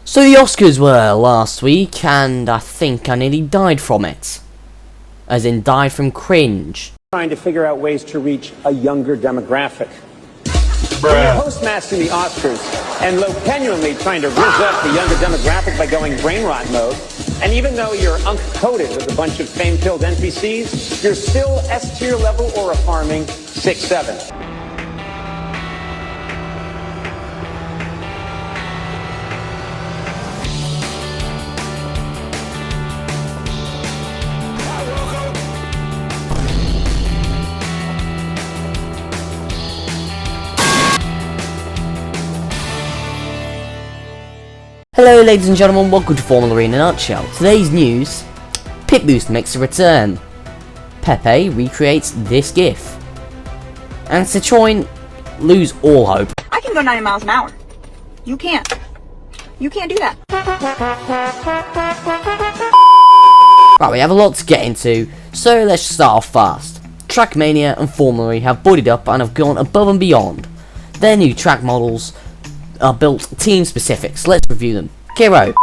So the Oscars were last week, and I think I nearly died from it. As in died from cringe. Trying to figure out ways to reach a younger demographic. When you're postmastering the Oscars and genuinely trying to rizz up the younger demographic by going brain rot mode, and even though you're unk-coated with a bunch of fame-filled NPCs, you're still S-tier level aura farming 6-7. Hello ladies and gentlemen, welcome to Formula E in a nutshell. Today's news, Pit Boost makes a return. Pepe recreates this gif. And Citroën lose all hope. I can go 90 miles an hour. You can't. You can't do that. Right, we have a lot to get into, so let's start off fast. Trackmania and Formula E have bodied up and have gone above and beyond. Their new track models are built team specific, so let's review them. Kiro.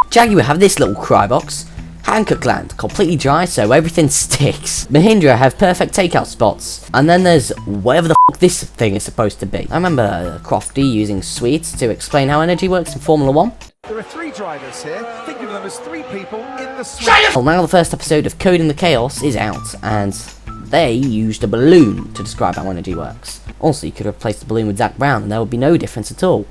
Jaguar have this little cry box. Hankook Land, completely dry so everything sticks. Mahindra have perfect takeout spots. And then there's whatever the f*** this thing is supposed to be. I remember Crofty using sweets to explain how energy works in Formula 1. There are 3 drivers here. Think of them as 3 people in the suite. Well, now the first episode of Code in the Chaos is out, and they used a balloon to describe how energy works. Also, you could replace the balloon with Zach Brown and there would be no difference at all.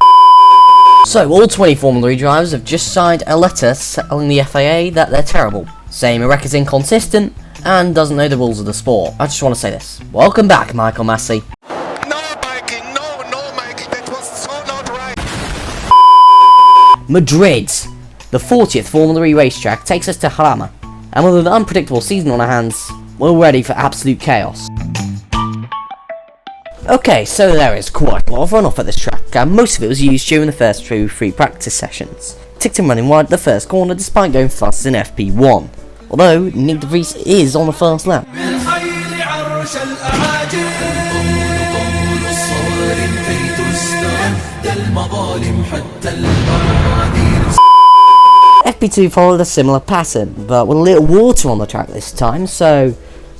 So, all 20 Formula E drivers have just signed a letter telling the FIA that they're terrible, saying Irek is inconsistent and doesn't know the rules of the sport. I just want to say this. Welcome back, Michael Massey. No, Mikey, no, Mikey, that was so not right. Madrid. The 40th Formula E racetrack takes us to Jarama, and with an unpredictable season on our hands, we're ready for absolute chaos. Okay, so there is quite a lot of runoff at this track, and most of it was used during the first 2 free practice sessions. Tickton running wide at the first corner despite going fast in FP1, although Nick de Vries is on the first lap. FP2 followed a similar pattern, but with a little water on the track this time, so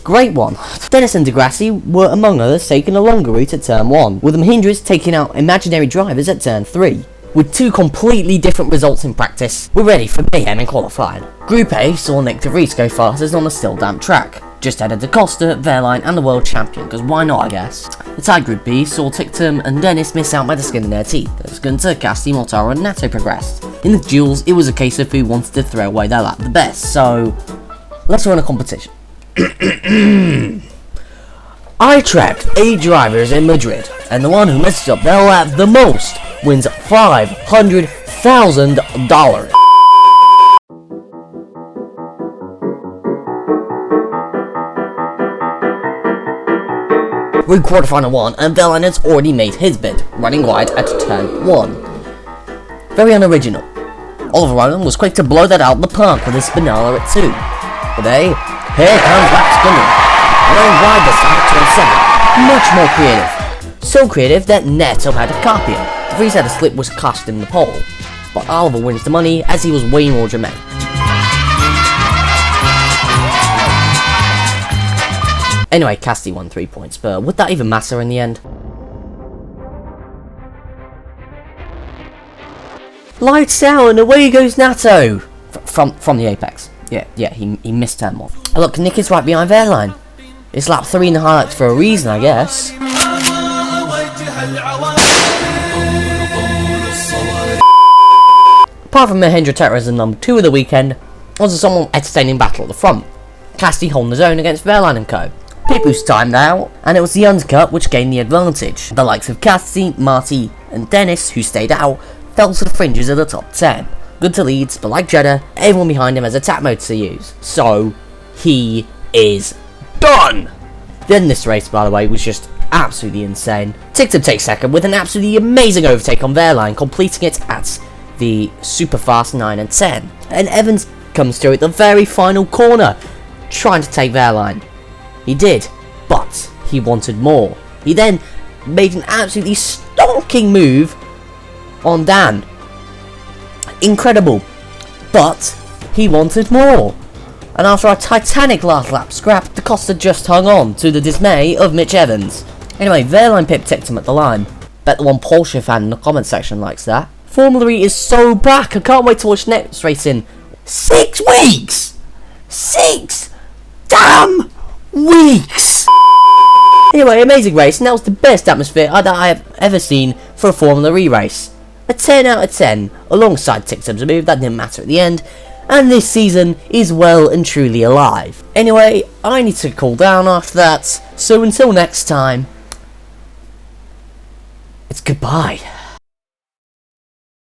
great one. Dennis and Degrassi were among others taking a longer route at turn 1, with the Mahindras taking out imaginary drivers at turn 3. With 2 completely different results in practice, we're ready for mayhem in qualifying. Group A saw Nick de Vries go fastest on a still damp track, just ahead of Costa, Wehrlein and the world champion, because why not I guess. The tied Group B saw Ticktum and Dennis miss out by the skin of their teeth, as Gunter, Casti, Mortara and Nato progressed. In the duels, it was a case of who wanted to throw away their lap the best, so let's run a competition. I tracked 8 drivers in Madrid, and the one who messes up their lap the most wins $500,000. We're in quarterfinal 1, and Wehrlein has already made his bid, running wide at turn 1. Very unoriginal. Oliver Rowland was quick to blow that out the park with his Spinella at 2. But hey, here comes Max Gunter, running wide this time at turn 7. Much more creative. So creative that Neto had to copy him. De Vries had a slip was cost him the pole. But Oliver wins the money as he was way more dramatic. Anyway, Casti won 3 points, but would that even matter in the end? Lights out and away goes Nato! From the apex. Yeah, he missed turn 1. Oh, look, Nick is right behind Wehrlein. It's lap 3 in the highlights for a reason, I guess. Apart from Mahindra terrorism number 2 of the weekend, was a somewhat entertaining battle at the front. Casti holding his own against Wehrlein and co. Pit Boost timed out, and it was the undercut which gained the advantage. The likes of Casti, Marty, and Dennis, who stayed out, fell to the fringes of the top 10. Good to leads, but like Jeddah, everyone behind him has attack mode to use. So, he is done! Then this race, by the way, was just absolutely insane. Ticktum takes second with an absolutely amazing overtake on Wehrlein, completing it at the super fast 9 and 10. And Evans comes through at the very final corner, trying to take Wehrlein. He did, but he wanted more. He then made an absolutely stonking move on Dan. incredible. But he wanted more. And after a titanic last lap scrap, the Costa just hung on, to the dismay of Mitch Evans. Anyway, Wehrlein Pip ticked him at the line. Bet the one Porsche fan in the comment section likes that. Formula E is so back, I can't wait to watch next race in 6 weeks! 6 damn weeks! Anyway, amazing race, and that was the best atmosphere that I have ever seen for a Formula E race. A 10 out of 10, alongside Ticktum's move, that didn't matter at the end. And this season is well and truly alive. Anyway, I need to cool down after that, so until next time, it's goodbye.